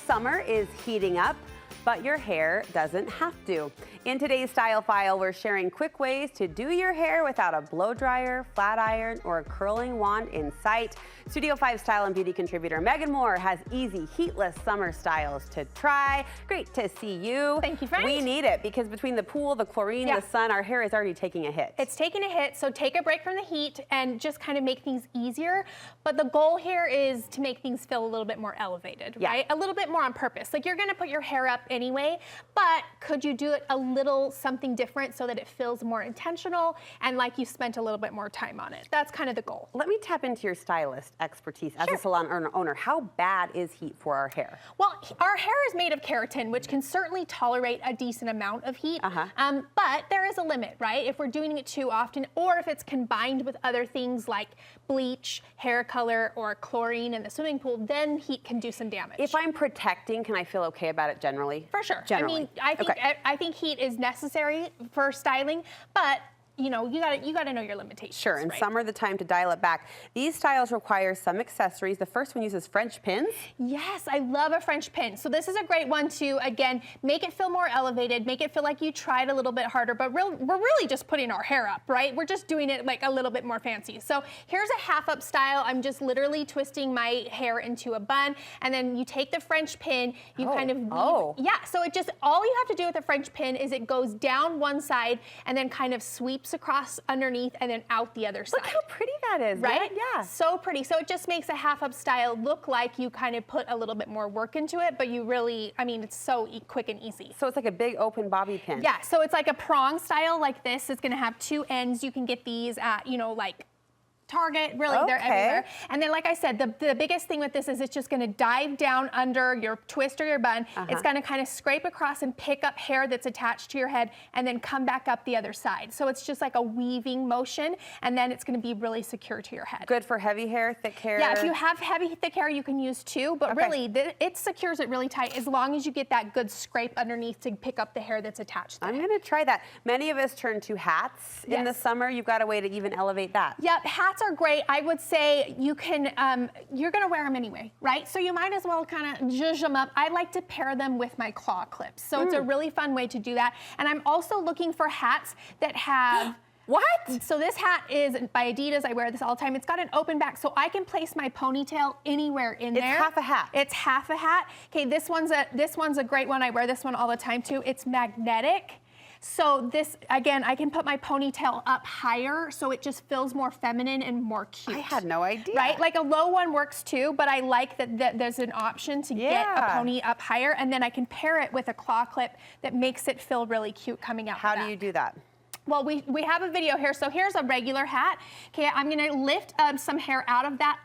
Summer is heating up, but your hair doesn't have to. In today's Style File, we're sharing quick ways to do your hair without a blow dryer, flat iron, or a curling wand in sight. Studio 5 style and beauty contributor Megan Moore has easy, heatless summer styles to try. Great to see you. Thank you, friend. We need it because between the pool, the chlorine, the sun, our hair is already taking a hit. It's taking a hit, so take a break from the heat and just kind of make things easier. But the goal here is to make things feel a little bit more elevated, right? A little bit more on purpose. Like, you're gonna put your hair up anyway, but could you do it a little something different so that it feels more intentional and like you spent a little bit more time on it? That's kind of the goal. Let me tap into your stylist expertise as a salon owner. How bad is heat for our hair? Well, our hair is made of keratin, which can certainly tolerate a decent amount of heat, but there is a limit, right? If we're doing it too often, or if it's combined with other things like bleach, hair color, or chlorine in the swimming pool, then heat can do some damage. If I'm protecting, can I feel okay about it generally? For sure. Generally. I mean, I think heat is necessary for styling, but you know, you gotta know your limitations. Sure, in summer, the time to dial it back. These styles require some accessories. The first one uses French pins. Yes, I love a French pin. So this is a great one to, again, make it feel more elevated, make it feel like you tried a little bit harder, but we're really just putting our hair up, right? We're just doing it like a little bit more fancy. So here's a half up style. I'm just literally twisting my hair into a bun, and then you take the French pin, you kind of weave. Yeah, so it just, all you have to do with a French pin is it goes down one side and then kind of sweeps across underneath and then out the other side. Look how pretty that is, right? Yeah. So pretty. So it just makes a half up style look like you kind of put a little bit more work into it, but you really, I mean, it's so quick and easy. So it's like a big open bobby pin. Yeah, so it's like a prong style like this. It's gonna have two ends. You can get these at, you know, like Target, really, they're everywhere. And then, like I said, the biggest thing with this is it's just gonna dive down under your twist or your bun. It's gonna kind of scrape across and pick up hair that's attached to your head and then come back up the other side. So it's just like a weaving motion, and then it's gonna be really secure to your head. Good for heavy hair, thick hair? Yeah, if you have heavy, thick hair, you can use two, but really, it secures it really tight as long as you get that good scrape underneath to pick up the hair that's attached to it. I'm gonna try that. Many of us turn to hats in the summer. You've got a way to even elevate that. Yep, hats are great. I would say you can, you're gonna wear them anyway, right? So you might as well kind of zhuzh them up. I like to pair them with my claw clips. So it's a really fun way to do that. And I'm also looking for hats that have What? So this hat is by Adidas. I wear this all the time. It's got an open back, so I can place my ponytail anywhere in there. It's half a hat. It's half a hat. Okay, this one's a great one. I wear this one all the time too. It's magnetic. So this, again, I can put my ponytail up higher so it just feels more feminine and more cute. I had no idea. Right? Like a low one works too, but I like that there's an option to get a pony up higher, and then I can pair it with a claw clip that makes it feel really cute coming out. How do you do that? Well, we have a video here. So here's a regular hat. Okay, I'm gonna lift some hair out of that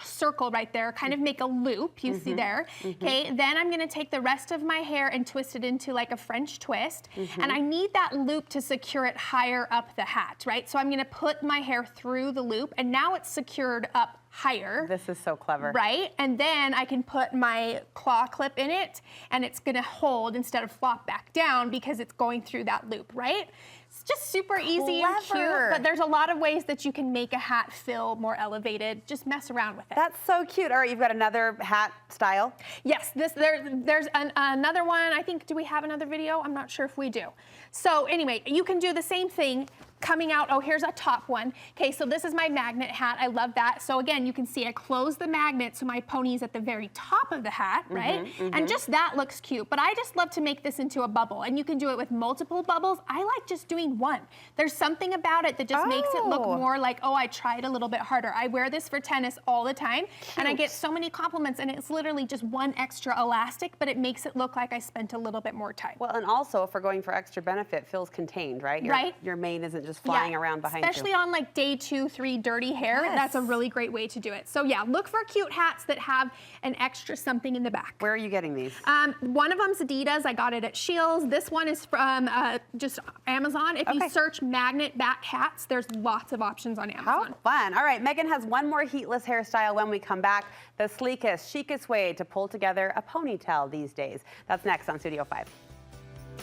circle right there, kind of make a loop, you see there. Okay, then I'm gonna take the rest of my hair and twist it into like a French twist. And I need that loop to secure it higher up the hat, right? So I'm gonna put my hair through the loop, and now it's secured up higher. This is so clever. Right, and then I can put my claw clip in it, and it's gonna hold instead of flop back down because it's going through that loop, right? It's just super easy and cute, but there's a lot of ways that you can make a hat feel more elevated. Just mess around with it. That's so cute. All right, you've got another hat style? Yes, there's another one. I think, do we have another video? I'm not sure if we do. So anyway, you can do the same thing coming out. Oh, here's a top one. Okay, so this is my magnet hat. I love that. So again, you can see I close the magnet so my pony's at the very top of the hat, right? And just that looks cute. But I just love to make this into a bubble, and you can do it with multiple bubbles. I like just doing one. There's something about it that just makes it look more like, oh, I tried a little bit harder. I wear this for tennis all the time, and I get so many compliments, and it's literally just one extra elastic, but it makes it look like I spent a little bit more time. Well, and also, if we're going for extra benefit, feels contained, right? Your mane isn't just flying around behind Especially you. on like day 2, 3 dirty hair, that's a really great way to do it. So yeah, look for cute hats that have an extra something in the back. Where are you getting these? One of them's Adidas. I got it at Shields. This one is from just Amazon. If you search magnet back hats, there's lots of options on Amazon. How fun. All right, Megan has one more heatless hairstyle when we come back. The sleekest, chicest way to pull together a ponytail these days. That's next on Studio 5.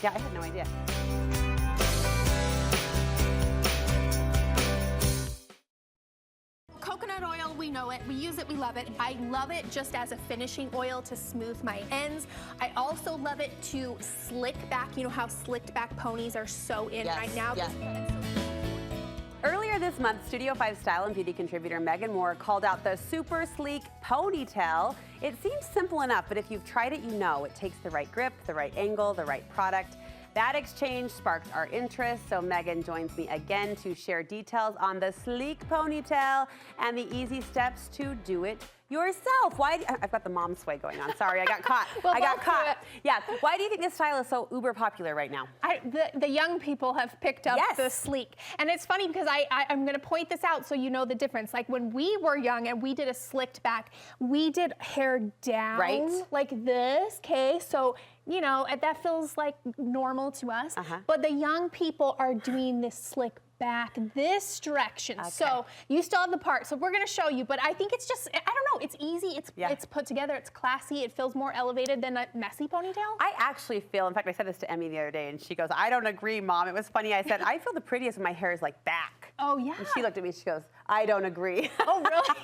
Yeah, I had no idea. Coconut oil, we know it. We use it, we love it. I love it just as a finishing oil to smooth my ends. I also love it to slick back. You know how slicked back ponies are so in right now? Yes. Earlier this month, Studio 5 style and beauty contributor Megan Moore called out the super sleek ponytail. It seems simple enough, but if you've tried it, you know it takes the right grip, the right angle, the right product. That exchange sparked our interest, so Megan joins me again to share details on the sleek ponytail and the easy steps to do it yourself. I've got the mom sway going on. Sorry, I got caught. I got caught. Yeah. Why do you think this style is so uber popular right now? The young people have picked up the sleek. And it's funny because I'm going to point this out so you know the difference. Like when we were young and we did a slicked back, we did hair down like this, okay? So, you know, that feels like normal to us. But the young people are doing this slick back this direction. So you still have the part. So we're going to show you, but I think it's just, I don't know, it's easy. It's put together. It's classy. It feels more elevated than a messy ponytail. I actually feel, in fact, I said this to Emmy the other day and she goes, I don't agree, Mom. It was funny. I said, I feel the prettiest when my hair is like back. Oh, yeah. And she looked at me, she goes, I don't agree. Oh, really?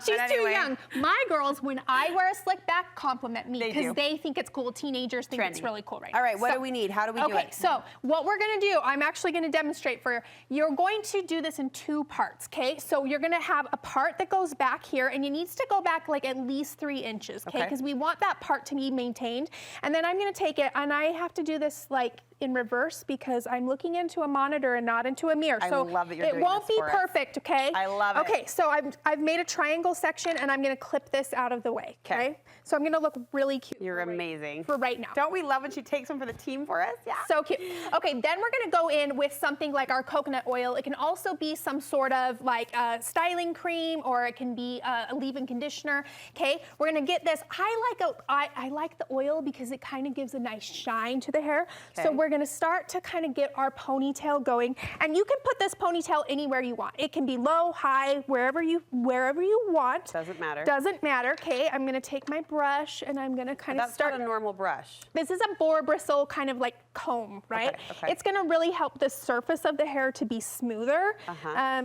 She's too young. My girls, when I wear a slick back, compliment me because they think it's cool. Teenagers think it's really cool, right? All right, what do we need? How do we do it? Okay, so what we're gonna do, I'm actually gonna demonstrate for you. You're going to do this in 2 parts, okay? So you're gonna have a part that goes back here and it needs to go back like at least 3 inches, okay? Because we want that part to be maintained. And then I'm gonna take it and I have to do this like in reverse because I'm looking into a monitor and not into a mirror. So I love that you're doing it won't this be for perfect, okay? I love it. Okay, so I've made a triangle section and I'm gonna clip this out of the way, okay? So I'm gonna look really cute. You're amazing. For right now. Don't we love when she takes one for the team for us? Yeah. So cute. Okay, then we're gonna go in with something like our coconut oil. It can also be some sort of like styling cream or it can be a leave-in conditioner, okay? We're gonna get this. I like the oil because it kind of gives a nice shine to the hair. So we're gonna start to kind of get our ponytail going. And you can put this ponytail anywhere you want. It can be low, high, wherever you want. Doesn't matter. Doesn't matter, okay? I'm gonna take my brush and I'm gonna kind of start. That's not a normal brush. This is a boar bristle kind of like comb, right? Okay. It's gonna really help the surface of the hair to be smoother.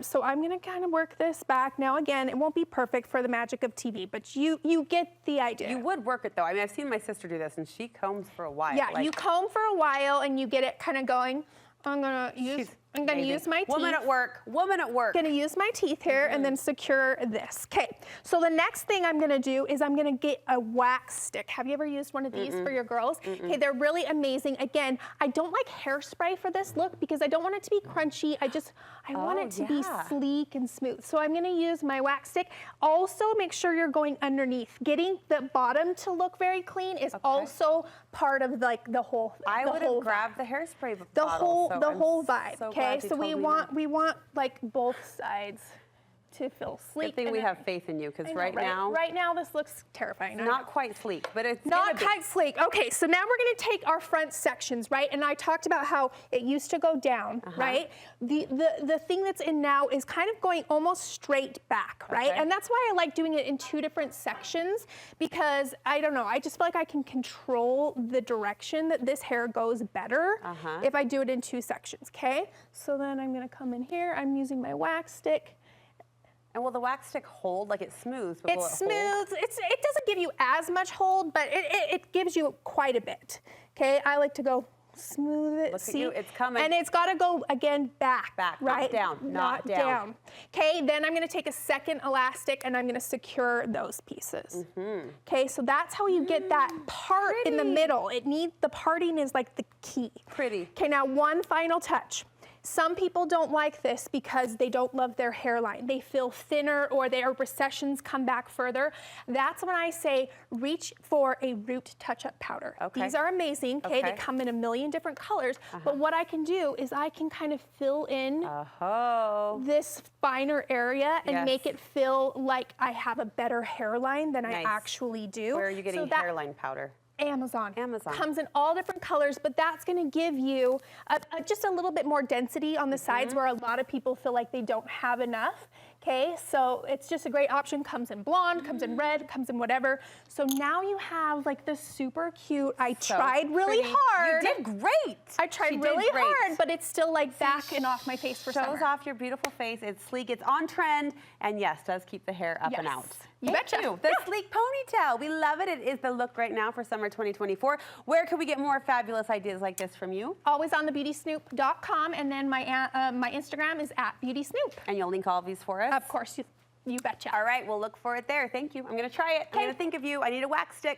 So I'm gonna kind of work this back. Now again, it won't be perfect for the magic of TV, but you get the idea. You would work it though. I mean, I've seen my sister do this and she combs for a while. Yeah, you comb for a while and you get it kind of going. I'm gonna use my teeth. Woman at work. Gonna use my teeth here and then secure this. Okay, so the next thing I'm gonna do is I'm gonna get a wax stick. Have you ever used one of these for your girls? Okay, they're really amazing. Again, I don't like hairspray for this look because I don't want it to be crunchy. I want it to be sleek and smooth. So I'm gonna use my wax stick. Also, make sure you're going underneath. Getting the bottom to look very clean is also part of like the whole. I would have grabbed the hairspray bottle. The whole vibe. Okay, so we want like both sides to feel sleek. Good thing we have faith in you because right now this looks terrifying. Not quite sleek, but it's not quite sleek. Okay, so now we're gonna take our front sections, right? And I talked about how it used to go down, right? The thing that's in now is kind of going almost straight back, right? And that's why I like doing it in 2 different sections because I don't know, I just feel like I can control the direction that this hair goes better if I do it in 2 sections, okay? So then I'm gonna come in here, I'm using my wax stick. And will the wax stick hold? Like it smooths, but it smooths. It doesn't give you as much hold, but it gives you quite a bit. Okay, I like to go smooth it. Look at you, it's coming. And it's got to go again back, right? Not down. Okay, then I'm going to take a second elastic and I'm going to secure those pieces. Okay, so that's how you get that part in the middle. The parting is like the key. Pretty. Okay, now one final touch. Some people don't like this because they don't love their hairline. They feel thinner or their recessions come back further. That's when I say reach for a root touch-up powder. These are amazing, okay? They come in a million different colors, but what I can do is I can kind of fill in this finer area and make it feel like I have a better hairline than I actually do. Where are you getting hairline powder? Amazon. Comes in all different colors, but that's going to give you just a little bit more density on the sides where a lot of people feel like they don't have enough. Okay, so it's just a great option. Comes in blonde, comes in red, comes in whatever. So now you have like this super cute. I tried really hard. You did great. I tried really hard, but it's still like back and off my face for summer. Shows off your beautiful face. It's sleek. It's on trend, and yes, does keep the hair up and out. You betcha. The sleek ponytail. We love it. It is the look right now for summer 2024. Where can we get more fabulous ideas like this from you? Always on thebeautysnoop.com, and then my Instagram is @beautysnoop. And you'll link all of these for us? Of course, you betcha. All right, we'll look for it there. Thank you. I'm going to try it. I'm going to think of you. I need a wax stick.